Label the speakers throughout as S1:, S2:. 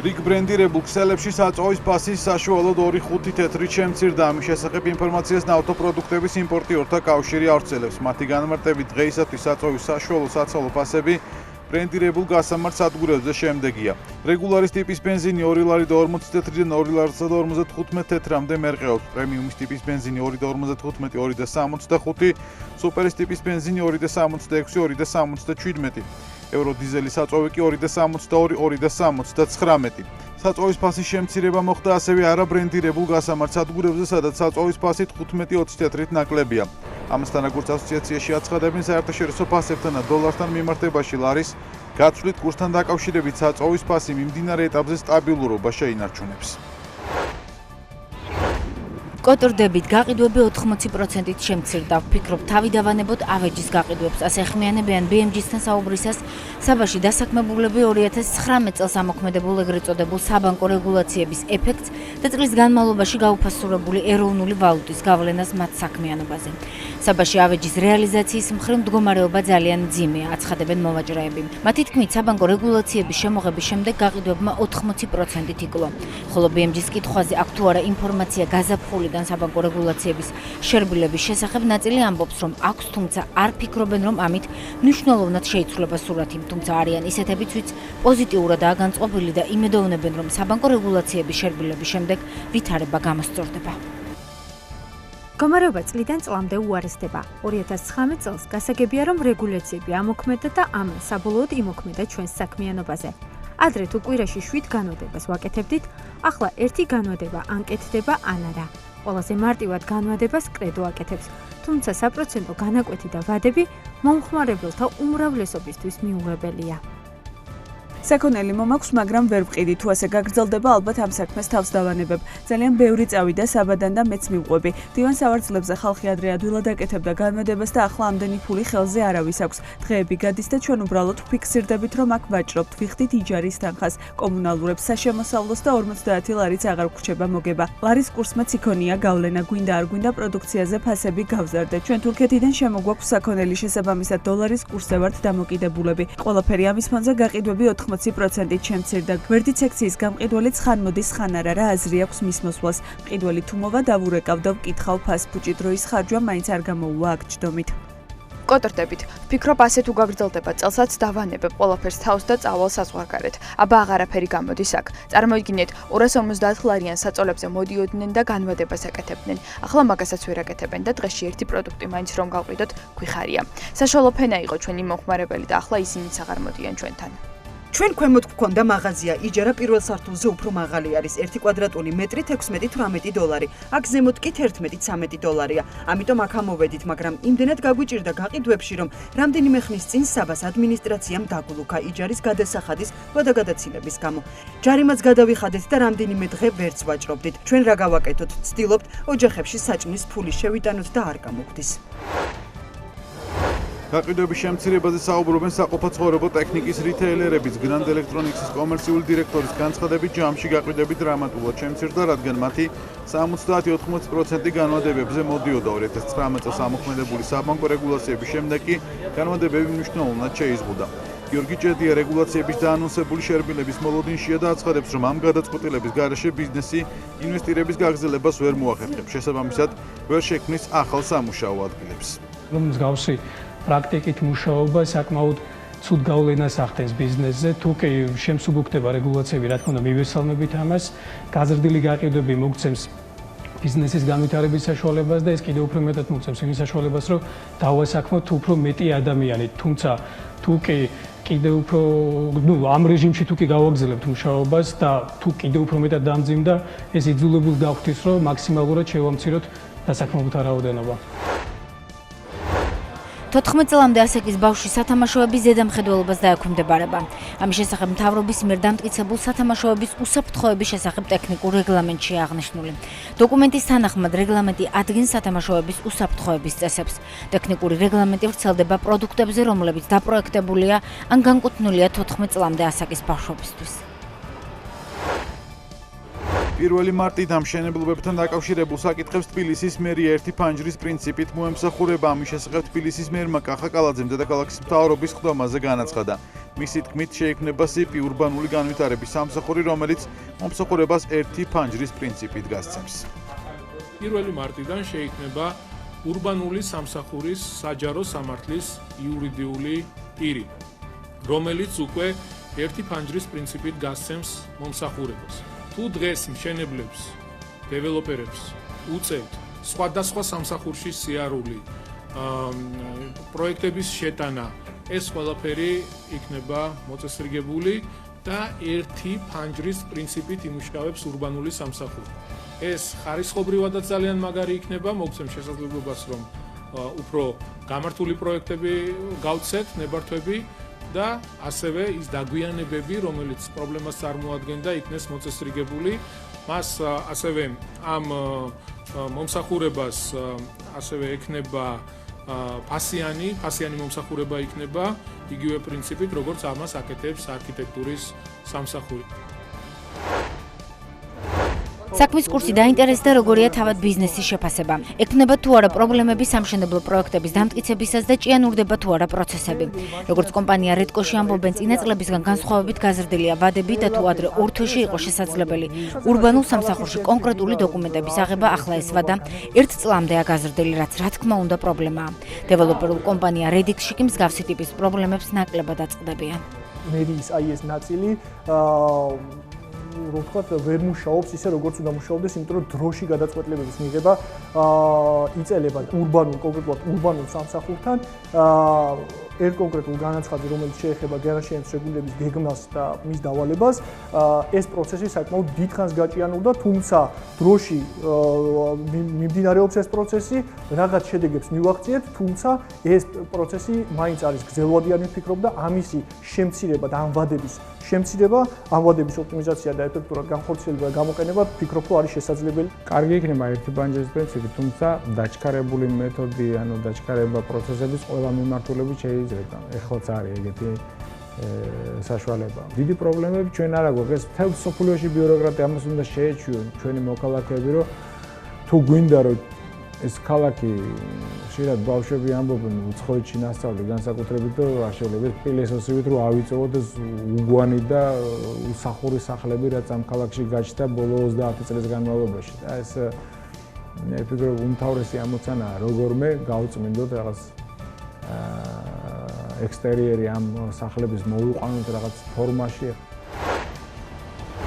S1: რიგ ბრენდირებულ ქსელებში საწვავის პასის საშუალოდ 2-5 თეთრი შემცირდა. ამის შესახებ ინფორმაციას ნავთობპროდუქტების იმპორტიორთა კავშირი ავრცელებს. მათი განმარტებით დღეისათვის საწვავის საშუალო საცალო პასები ბრენდირებულ გასამართ სადგურებზე შემდეგია. რეგულარის ტიპის ბენზინი 2 ლარი და 40 თეთრიდან 2 ლარსა და 55 თეთრამდე მერყეობს. პრემიუმის ტიპის ბენზინი 2 და 55, 2 და 65, სუპერის ტიპის ბენზინი 2 და 66, 2 და 77. ევროდიზელის საწვავი კი 2 და 62, 2 და 79. საწვავის პასის შემცირება მოხდა ასევე არაბრენდირებულ გასამართ სადგურებზე, სადაც საწვავის პასი 15-20 თეთრით ნაკლებია. ამასთან როგორც ასოციაციაში აცხადებენ, საერთაშორისო პასებთან და დოლართან მიმართებაში ლარის გაცვლით კურსთან დაკავშირებით საწვავის პასი მიმდინარე ეტაპზე სტაბილურობა შეინარჩუნებს.
S2: კოტრდებით გაყიდვები 80%-ით შემცირდა. ვფიქრობ, თავი დავანებოთ ავეჯის გაყიდვებს. ასე ხმიანებიან BMG-სთან საუბრისას საბაში დასაქმებულები 2019 წელს ამოქმედებულ ეგრეთ წოდებულ საბანკო რეგულაციების ეფექტს და წლის განმავლობაში გაუფასურებული ეროვნული ვალუტის გავლენას მათ საქმიანობაზე. საბაში ავეჯის რეალიზაციის მხრივ მდგომარეობა ძალიან მძიმეა, აცხადებენ მოვაჭრეები. მათი თქმით, საბანკო რეგულაციების შემოღების შემდეგ გაყიდვებმა 80%-ით იკლო. ხოლო BMG-ის კითხვაზე აქ თუ არა ინფორმაცია გაზაფხული საბანკო რეგულაციების შერბილების შესახებ ნაწილი ამბობს, რომ აქვს, თუმცა არ ფიქრობენ, რომ ამით მნიშვნელოვნად შეიცვლება სურათი. თუმცა არიან ისეთებიც, ვინც პოზიტიურადაა განწყობილი და იმედოვნებენ, რომ საბანკო რეგულაციების შერბილების შემდეგ ვითარება გამოსწორდება.
S3: მდგომარეობა წლიდან წლამდე უარესდება. 2019 წელს გასაგებია, რომ რეგულაციები ამოქმედა და ამან საბოლოოდ იმოქმედა ჩვენს საქმიანობაზე. ადრე თუ კვირაში 7 განვადებას ვაკეთებდით, ახლა 1 განვადება ან კეთდება, ან არა. ყველაზე მარტივად განვადებას კრედო აკეთებს, თუმცა საპროცენტო განაკვეთი და ვადები მომხმარებელთა უმრავლესობისთვის მიუღებელია.
S4: საქონელი მომაქვს, მაგრამ ვერ ვყიდი, თუ ასე გაგრძელდება, ალბათ ამ საქმეს თავს დავანებებ. ძალიან ბევრი წავიდა საბადან და მეც მივყვები. დივან სავარძლებზე ხალხი ადრე ადვილად აკეთებდა განვადებას და ახლა ამდენი ფული ხელზე არავის აქვს. დღეები გადის და ჩვენ უბრალოდ ვფიქსირდებით, რომ აქ ვაჭრობთ, ვიხდით იჯარის თანხას, კომუნალურებს, საშემოსავლოს და 50 ლარიც აღარ გვრჩება მოგება. ლარის კურსმაც იქონია გავლენა, გვინდა არ გვინდა პროდუქციაზე ფასები გავზარდეთ. ჩვენ თურქეთიდან შემოგვაქვს საქონელი, შესაბამისად დოლარის კურსზე ვართ დამოკიდებულები. ყველაფერი ამის ფონზე გაყიდვები 80%-ით შემცირდა. გვერდით სექციის გამყიდველიც ხან მოდის, ხან არა, რა აზრი აქვს მის მოსვლას. მყიდველი თუ მოვა დავურეკავ და ვკითხავ ფასფუჭი, დროის ხარჯვა მაინც არ გამოუვა აქ ჯდომით.
S5: კოტრდებით. ვფიქრობ, ასე თუ გაგრძელდება წელსაც დავანებებ ყველაფერს თავს და წავალ საზღვარგარეთ. აბა აღარაფერი გამოდის აქ. წარმოიდგინეთ, 250 ლარიან საწოლებზე მოდიოდნენ და განვადებას აკეთებდნენ. ახლა მაგასაც ვერ აკეთებენ და დღეში ერთი პროდუქტი მაინც რომ გავყიდოთ, გვიხარია. საშუალო ფენა იყო ჩვენი მომხმარებელი და ახლა ისინიც აღარ მოდიან ჩვენთან.
S6: ჩვენ ქვემოთ გვქონდა მაღაზია, იჯარა პირველ სართულზე უფრო მაღალი არის, 1 კვადრატული მეტრი 16-18 დოლარი, აქ ზემოთ კი 11-13 დოლარია. ამიტომ აქ ამოვედით, მაგრამ იმდენად გაგვიჭირდა გაყიდვებში, რომ რამდენიმე ხნის წინ საბას ადმინისტრაციამ დაგულუქა იჯარის გადასახადის ვადაგადაცილების გამო. ჯარიმაც გადავიხადეთ და რამდენიმე დღე ვერც ვაჭრობდით. ჩვენ რა გავაკეთოთ? ვცდილობთ ოჯახებში საჭმლის ფული შევიტანოთ და არ გამოგვდის.
S1: გაყიდვების შემცირებაზე საუბრობენ საყოფაცხოვრებო ტექნიკის რიტეილერების გრანდ ელექტრონიქსის კომერციული დირექტორის განცხადებით, ჯამში გაყიდვები დრამატულად შემცირდა, რადგან მათი 70-80% განვადებებზე მოდიოდა. 2019 წელს ამოქმედებული საბანკო რეგულაციების შემდეგ კი განვადებები მნიშვნელოვნად შეიზღუდა. გიორგი ჭედია რეგულაციების დაანონსებული შერბილების მოლოდინშია და აცხადებს, რომ ამ გადაწყვეტილების გარეშე ბიზნესი ინვესტირების გაგრძელებას ვერ მოახერხებს. შესაბამისად, ვერ შექმნის ახალ სამუშაო ადგილებს.
S7: მსგავსი პრაქტიკით მუშაობა საკმაოდ ცუდ გავლენას ახდენს ბიზნესზე. თუ კი შემსუბუქდება რეგულაციები, რა თქმა უნდა, მივესალმებით ამას. გაზრდილი გაყიდვები მოგცემს ბიზნესის განვითარების საშუალებას და ეს კიდევ უფრო მეტად მოგცემს იმის საშუალებას, რომ დავასაქმოთ უფრო მეტი ადამიანი. თუმცა თუ კი კიდევ უფრო, ამ რეჟიმში თუ კი გავაგრძელებთ მუშაობას და თუ კიდევ უფრო მეტად დამძიმდა, ეს იძულებულ გავხდით, რომ მაქსიმალურად შევამციროთ დასაქმებულთა რაოდენობა.
S2: 14 წლამდე ასაკის ბავშვი სათამაშოების ზედამხედველობას დაექვემდებარება. ამის შესახებ მთავრობის მიერ დამტკიცებულ სათამაშოების უსაფრთხოების შესახებ ტექნიკურ რეგლამენტში აღნიშნული. დოკუმენტის თანახმად რეგლამენტი ადგენს სათამაშოების უსაფრთხოების წესებს. ტექნიკური რეგლამენტი ვრცელდება პროდუქტებზე, რომლებიც დაპროექტებულია ან განკუთვნილია 14 წლამდე ასაკის ბავშვებისთვის.
S1: 1 მარტიდან მშენებლობებთან დაკავშირებულ საკითხებს თბილისის მერია ერთი ფანჯრის პრინციპით მოემსახურება. ამის შესახებ თბილისის მერმა კახა კალაძემ დედაქალაქის მთავრობის ხდომაზე განაცხადა. მისი თქმით, შეიქმნება სიპი ურბანული განვითარების სამსახური, რომელიც მომსახურებას ერთი ფანჯრის პრინციპით გასცემს.
S8: 1 მარტიდან შეიქმნება ურბანული სამსახურის საჯარო სამართლის იურიდიული პირი, რომელიც უკვე ერთი ფანჯრის პრინციპით გასცემს მომსახურებას. თუ დღეს მშენებლებს, დეველოპერებს უწევთ სხვადასხვა სამსახურში სიარული, პროექტების შეტანა, ეს ყველაფერი იქნება მოწესრიგებული და ერთი ფანჯრის პრინციპით იმუშავებს ურბანული სამსახური. ეს ხარისხობრივადაც ძალიან მაგარი იქნება, მოგცემს შესაძლებლობას, რომ უფრო გამართული პროექტები გავცეთ, ნებართვები და ასევე ის დაგვიანებები, რომელიც პრობლემას წარმოადგენდა, იქნეს მოწესრიგებული. მას ასევე ამ მომსახურებას ასევე ექნება ფასიანი მომსახურება იქნება იგივე პრინციპით, როგორც ამას აკეთებს არქიტექტურის სამსახური.
S2: საქმის კურსი დაინტერესდა, როგორია თავად ბიზნესის შეფასება. ექნება თუ არა პრობლემები სამშენებლო პროექტების დამტკიცებისას და ჭიანურდება თუ არა პროცესები. როგორც კომპანია რედკოში ამბობენ, წინა წლებისგან განსხვავებით გაზრდილია ვადები და თუ ადრე ორ თვეში იყო შესაძლებელი. ურბანულ სამსახურში კონკრეტული დოკუმენტების აღება ახლა ეს ვადა 1 წლამდეა გაზრდილი, რაც რა თქმა უნდა პრობლემაა. დეველოპერულ კომპანია რედიქში კი მსგავსი ტიპის პრობლემებს ნაკლებად აწყდებიან.
S9: მერიის ეს ნაწილი რომ ვთქვათ, ვერ მუშაობს ისე, როგორც უნდა მუშაობდეს, იმიტომ რომ დროში გადაწყვეტილებების მიღება იწელება კონკრეტულად ურბანულ სამსახურთან, ერთ კონკრეტულ განაცხადზე, რომელიც შეეხება გარანტიანის რეგულირების გეგმას და მის დავალებას, ეს პროცესი საკმაოდ დიდხანს გაჭიანურდა, თუმცა დროში მიმდინარეობს ეს პროცესი, რაღაც შედეგებს მივაღწიეთ, თუმცა ეს პროცესი მაინც არის გრძელვადიანი ვფიქრობ და ამისი შემცირება და ამ ვადების შემცირება, ამ ვადების ოპტიმიზაცია და ეფექტურად განხორციელება და გამოყენება ვფიქრობ, რომ არის შესაძლებელი.
S10: კარგი იქნება ერთი ფანჯრის პრინციპი, თუმცა დაჩქარებული მეთოდი, ანუ დაჩქარება პროცესების ყველა მიმართულებით შეიძლება. ეხლაც არის ეგეთი საშუალება. დიდი პრობლემები ჩვენ არ აქვს. ეს მთელ სოფლიოში ბიუროკრატია ამას უნდა შეეჩვიონ ჩვენი მოქალაქეები, რომ თუ გვინდა რომ ეს ქალაქი ხშირად ბავშვები ამბობენ უცხოეთში ნასწავლი განსაკუთრებით რომ არ შეიძლება პილესოსივით რომ ავიწოვოთ ეს უგვანი და უსახური სახლები რაც ამ ქალაქში გაჩნდა ბოლო 30 წლის განმავლობაში და ეს მე ვფიქრობ უმთავრესი ამოცანაა როგორმე გავწმინდოთ რაღაც ექსტერიერი ამ სახლების მოვიყვანოთ რაღაც ფორმაში.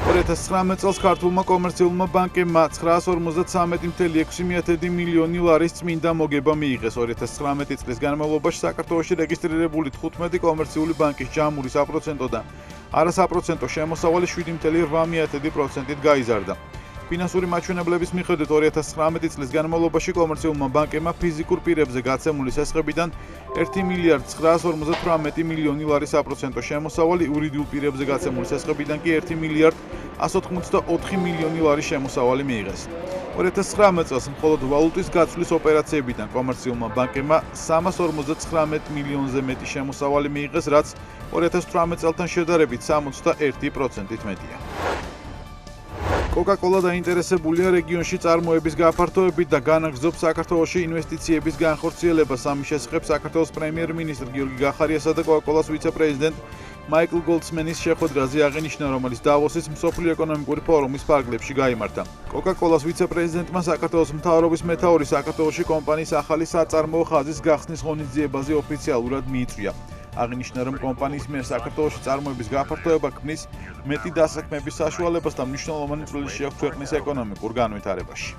S1: 2019 წელს ქართულმა კომერციულმა ბანკებმა 953.6 მილიონი ლარის წმინდა მოგება მიიღეს. 2019 წლის განმავლობაში საქართველოში რეგისტრირებული 15 კომერციული ბანკის ჯამური საპროცენტო და არასაპროცენტო შემოსავალი 7.8%-ით გაიზარდა. ფინანსური მაჩვენებლების მიხედვით 2019 წლის განმავლობაში კომერციულმა ბანკებმა ფიზიკურ პირებზე გაცემული შესხებიდან 1.958 მილიონი ლარის საპროცენტო შემოსავალი, იურიდიულ პირებზე გაცემული შესხებიდან კი 1.184 მილიონი ლარის შემოსავალი მიიღეს. 2019 წელს მხოლოდ ვალუტის გაცვლის ოპერაციებიდან კომერციულმა ბანკებმა 359 მილიონზე მეტი შემოსავალი მიიღეს, რაც 2018 წელთან შედარებით 61%-ით მეტია. Coca-Cola დაინტერესებულია რეგიონში წარმოების გაფართოებით და განაგრძობს საქართველოში ინვესტიციების განხორციელებას. ამის შესახებ საქართველოს პრემიერ-მინისტრ გიორგი გახარიასა და Coca-Cola-ს ვიცე-პრეზიდენტ მაიკლ გოლდსმენის შეხვედრაზე აღინიშნა, რომელიც დავოსის მსოფლიო ეკონომიკური ფორუმის ფარგლებში გაიმართა. Coca-Cola-ს ვიცე-პრეზიდენტმა საქართველოს მთავრობის მეთაური საქართველოში კომპანიის ახალი საწარმოო ხაზის გახსნის ღონისძიებაზე ოფიციალურად მიიწვია. აღინიშნა, რომ კომპანიის მიერ საქართველოში წარმოების გაფართოება ქმნის მეტი დასაქმების საშუალებას და მნიშვნელოვანი წვლილი შეაქვს ქვეყნის ეკონომიკურ განვითარებაში.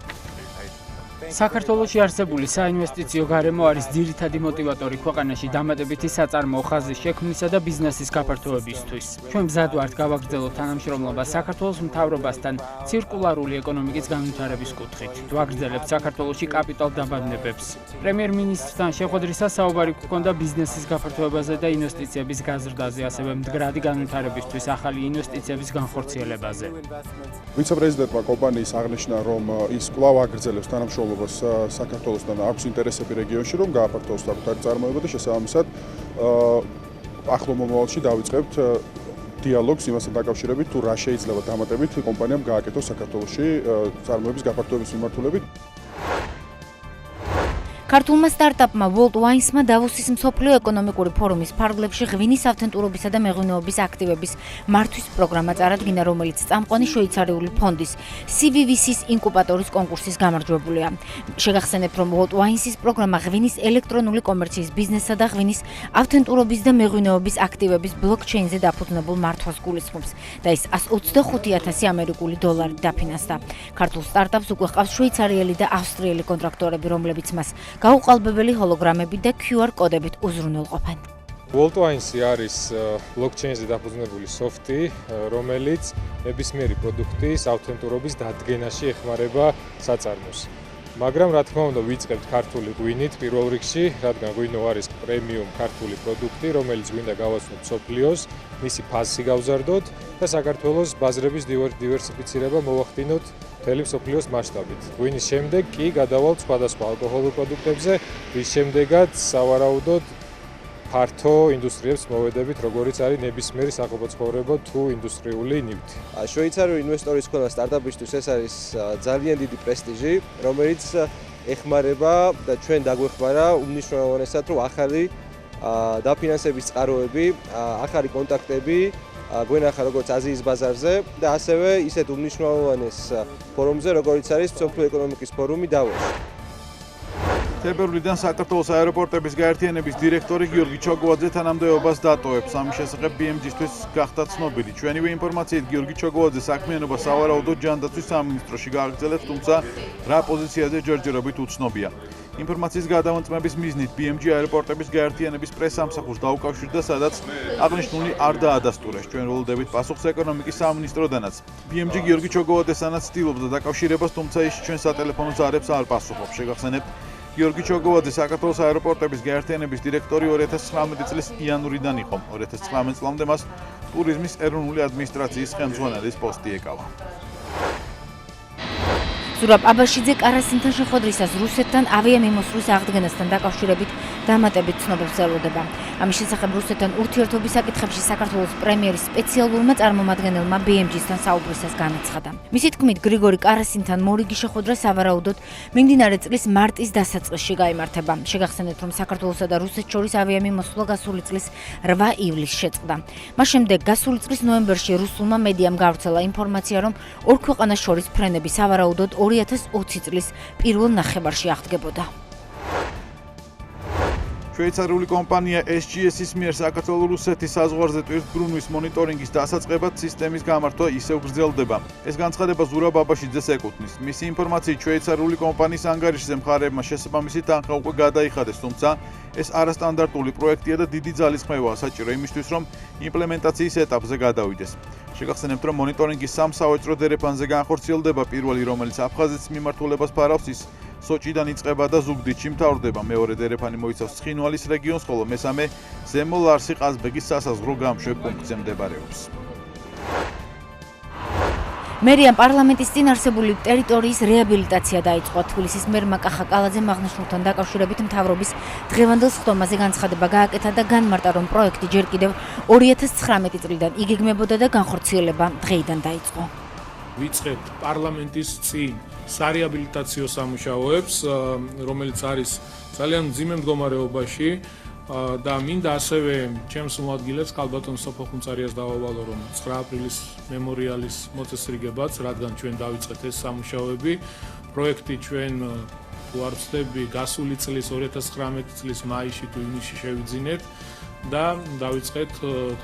S11: საქართველოში არსებული საინვესტიციო გარემო არის ძირითადი მოტივატორი ქვეყანაში დამატებითი საწარმოო ხაზის შექმნისა და ბიზნესის გაფართოებისთვის. ჩვენ მზად ვართ გავაგრძელოთ თანამშრომლობა საქართველოს მთავრობასთან ცირკულარული ეკონომიკის განვითარების კუთხით. ვაგრძელებთ საქართველოში კაპიტალ დაბანებებს. პრემიერ-მინისტრთან შეხვედრისას საუბარი გქონდა ბიზნესის გაფართოებაზე და ინვესტიციების გაზრდაზე, ასევე მდგრადი განვითარებისთვის ახალი ინვესტიციების განხორციელებაზე.
S12: ვიცე-პრეზიდენტმა კომპანიის აღნიშნა, რომ ის კვლავ აგრძელებს თანამშრომლობას საქართველოსთან აქვს ინტერესები რეგიონში, რომ გააფართოვოს საკუთარი წარმოება და შესაბამისად ახლო მომავალში დავიწყებთ დიალოგს იმასთან დაკავშირებით, თუ რა შეიძლება დამატებით კომპანიამ გააკეთოს საქართველოში წარმოების გაფართოების მიმართულებით.
S2: ქართულმა სტარტაპმა World Wines-მა დავოსის მსოფლიო ეკონომიკური ფორუმის ფარგლებში ღვინის ავთენტურობისა და მეღვინეობის აქტივების მართვის პროგრამა წარადგინა, რომელიც წამყვანი შვეიცარიული ფონდის CVVC-ის ინკუბატორის კონკურსის გამარჯვებულია. შეგახსენებთ, რომ World Wines-ის პროგრამა ღვინის ელექტრონული კომერციის ბიზნესსა და ღვინის ავთენტურობის და მეღვინეობის აქტივების ბლოკჩეინზე დაფუძნებულ მართვას გულისხმობს და ის $125,000 ამერიკული დოლარით დაფინანსდა. ქართულ სტარტაპს უკვე ჰყავს შვეიცარიელი და ავსტრიელი კონტრაქტორები, რომლებიც მას გაუყალბებელი ჰოლოგრამები და QR კოდებით უზრუნველყოფენ.
S13: World Wines არის ბლოკჩეინზე დაფუძნებული სოფტი, რომელიც ნებისმიერი პროდუქტის ავთენტურობის დადგენაში ეხმარება საწარმოს. მაგრამ რა თქმა უნდა ვიწყებთ ქართული ღვინით პირველ რიგში, რადგან ღვინო არის პრემიუმ ქართული პროდუქტი, რომელიც გვინდა გავაცნოთ მსოფლიოს, მისი ფასი გავზარდოთ და საქართველოს ბაზრების დივერსიფიცირება მოვახდინოთ მთელი მსოფლიოს მასშტაბით. ღვინის შემდეგ კი გადავალთ სხვადასხვა ალკოჰოლურ პროდუქტებზე, რის შემდეგაც სავარაუდოდ ფართო ინდუსტრიებს მოვედებით, როგორც არის ნებისმიერი საყოფაცხოვრებო თუ ინდუსტრიული ნივთი.
S14: შვეიცარიული ინვესტორის ქონა სტარტაპისთვის ეს არის ძალიან დიდი პრესტიჟი, რომელიც ეხმარება და ჩვენ დაგვეხმარა უმნიშვნელოვანესად, რომ ახალი დაფინანსების წყაროები, ახალი კონტაქტები გვენახა როგორც აზიის ბაზარზე და ასევე ისეთ უმნიშვნელოვანეს ფორუმზე, როგორც არის მსოფლიო ეკონომიკის ფორუმი დავოსი.
S1: თებერვლიდან საქართველოს აეროპორტების გაერთიანების დირექტორი გიორგი ჩოგოვაძე თანამდებობას დატოვებს. ამის შესახებ BMG-ისთვის გახდა ცნობილი. ჩვენივე ინფორმაციით გიორგი ჩოგოვაძე საქმიანობა სავარაუდოდ ჯანდაცვის სამინისტროში გააგრძელებს, თუმცა რა პოზიციაზე ჯერჯერობით უცნობია. ინფორმაციის გადამოწმების მიზნით BMG აეროპორტების გაერთიანების პრესსამსახურს დაუკავშირდა, სადაც აღნიშნული არ დაადასტურეს. ჩვენ ველოდებით პასუხს ეკონომიკის სამინისტროდანაც. BMG გიორგი ჩოგოვაძესანაც ცდილობდა დაკავშირებას, თუმცა ის ჩვენ სატელეფონო ზარებს არ პასუხობს. შეგახსენებთ, გიორგი ჩოგოვაძე საქართველოს აეროპორტების გაერთიანების დირექტორი 2019 წლის იანვრიდან იყო. 2019 წლამდე მას ტურიზმის ეროვნული ადმინისტრაციის ხელმძღვანელის პოსტი ეკავა.
S2: ზურაბ აბაშიძე კარასინთან შეხვედრისას რუსეთთან ავიამიმოსვლის აღდგენასთან დაკავშირებით დამატებით ცნობებს ელოდება. ამის შესახებ რუსეთთან ურთიერთობის საკითხებში საქართველოს პრემიერის სპეციალურმა წარმომადგენელმა BMG-სთან საუბრისას განაცხადა. მისი თქმით, გრიგორი კარასინთან მორიგი შეხვედრა სავარაუდოდ მიმდინარე წლის მარტის დასაწყისში გაიმართება. შეგახსენებთ, რომ საქართველოსა და რუსეთს შორის ავიამიმოსვლა გასული წლის 8 ივლისს შეწყდა. მას შემდეგ გასული წლის ნოემბერში რუსულმა მედიამ გავრცელა ინფორმაცია, რომ ორ ქვეყანას შორის ფრენები სავარაუდოდ 2020 წლის პირველ ნახევარში აღდგებოდა.
S1: შვეიცარიული კომპანია SGS-ის მიერ საქართველოს-რუსეთის საზღვარზე ტვირთბრუნვის მონიტორინგის დასაწყებად სისტემის გამართვა ისევ გრძელდება. ეს განცხადება ზურაბ აბაშიძეს ეკუთვნის. მისი ინფორმაციით, შვეიცარიული კომპანიის ანგარიშზე მხარეებმა შესაბამისი თანხა უკვე გადაიხადეს, თუმცა ეს არასტანდარტული პროექტია და დიდი ძალისხმევაა საჭირო იმისთვის, რომ იმპლემენტაციის ეტაპზე გადავიდეს. შეგახსენებთ, რომ მონიტორინგის სამსავაჭრო დერეფანზე განხორციელდება პირველი, რომელიც აფხაზეთის მიმართულებას ფარავს, ის სოჭიდან იწყება და ზუგდიდში მთავრდება. მეორე დერეფანი მოიცავს ცხინვალის რეგიონს, ხოლო მესამე ზემო ლარსი-ყაზბეგის სასაზღვრო გამშვებ პუნქტზე მდებარეობს.
S2: მერიამ პარლამენტის წინ არსებული ტერიტორიის რეაბილიტაცია დაიწყო. თბილისის მერმა კახა კალაძემ აღნიშნულთან დაკავშირებით მთავრობის დღევანდელ სხდომაზე განცხადება გააკეთა და განმარტა, რომ პროექტი ჯერ კიდევ 2019 წლიდან იგეგმებოდა და განხორციელება დღეიდან დაიწყო.
S8: ვიწყებთ პარლამენტის წინ სარეაბილიტაციო სამუშაოებს, რომელიც არის ძალიან მძიმე მდგომარეობაში და მინდა ასევე ჩემს მოადგილეს ქალბატონ სოფო ხუნწარიას დავავალო, რომ 9 აპრილის მემორიალის მოწესრიგებაც, რადგან ჩვენ დავიწყეთ ეს სამუშაოები, პროექტი ჩვენ თუ არ ვცდები გასული წლის 2019 წლის მაისში თუ ივნისში შევიძინეთ და დავიწყეთ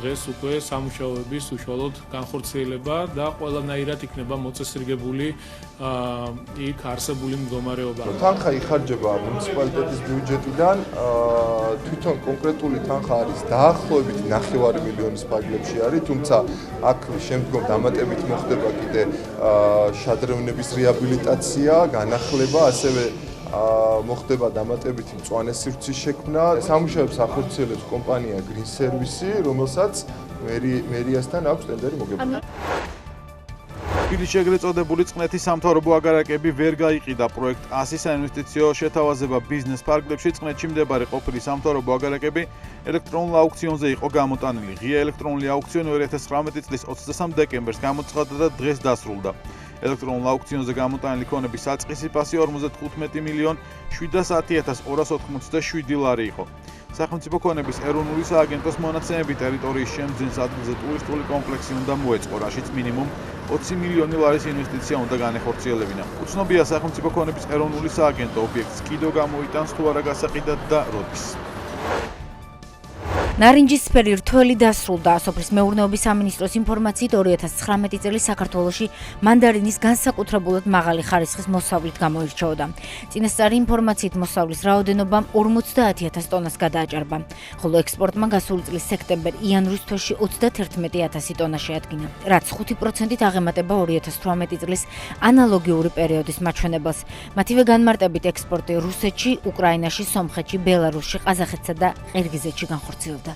S8: დღეს უკვე სამუშაოების უშუალოდ განხორციელება და ყველანაირად იქნება მოწესრიგებული იქ არსებული მდგომარეობა.
S15: თანხა იხარჯება მუნიციპალიტეტის ბიუჯეტიდან, თვითონ კონკრეტული თანხა არის დაახლოებით 9 მილიონის ფარგლებში არის, თუმცა აქ შემდგომ დამატებით მოხდება კიდე შადრევნების რეაბილიტაცია, განახლება, ასევე მოხდება დამატებითი მწვანე სივრცის შექმნა. სამუშაოებს ახორციელებს კომპანია Green Service, რომელსაც მერიასთან აქვს ტენდერი მოგებული.
S1: თბილისში ეგრეთ წოდებული წყნეთის სამთავრობო აგარაკები ვერ გაიყიდა. პროექტ 100 საინვესტიციო შეთავაზება ბიზნეს პარკებში წყნეთში მდებარე ყოფილი სამთავრობო აგარაკები ელექტრონულ აუქციონზე იყო გამოტანილი. ღია ელექტრონული აუქციონი 2019 წლის 23 დეკემბერს გამოცხადდა და დღეს დასრულდა. ელექტრონულ აუქციონზე გამოტანილი ქონების საწყისი პასი 55,710,287 ლარი იყო. სახელმწიფო ქონების ეროვნული სააგენტოს მონაცემებით ტერიტორიის შემძინს ადგილზე ტურისტული კომპლექსი უნდა მოეწყო, რაშიც მინიმუმ 20 მილიონი ლარის ინვესტიცია უნდა განეხორციელებინა. უცნობია სახელმწიფო ქონების ეროვნული სააგენტო ობიექტს კიდევ გამოიტანს თუ არა გასაყიდად და როდის.
S2: ნარინჯის სფერი რთველი დასრულდა. სოფლის მეურნეობის სამინისტროს ინფორმაციით 2019 წელს საქართველოში მანდარინის განსაკუთრებულად მაღალი ხარისხის მოსავლით გამოირჩეოდა. წინასწარი ინფორმაციით მოსავლის რაოდენობამ 50,000 ტონას გადააჭარბა, ხოლო ექსპორტმა გასული წლის სექტემბერ-იანვრის თვეში 31,000 ტონა შეადგინა, რაც 5%-ით აღემატება 2018 წლის ანალოგიური პერიოდის მაჩვენებელს. მათივე განმარტებით ექსპორტი რუსეთში, უკრაინაში, სომხეთში, ბელარუსში, ყაზახეთსა და ყირგიზეთში განხორციელდა.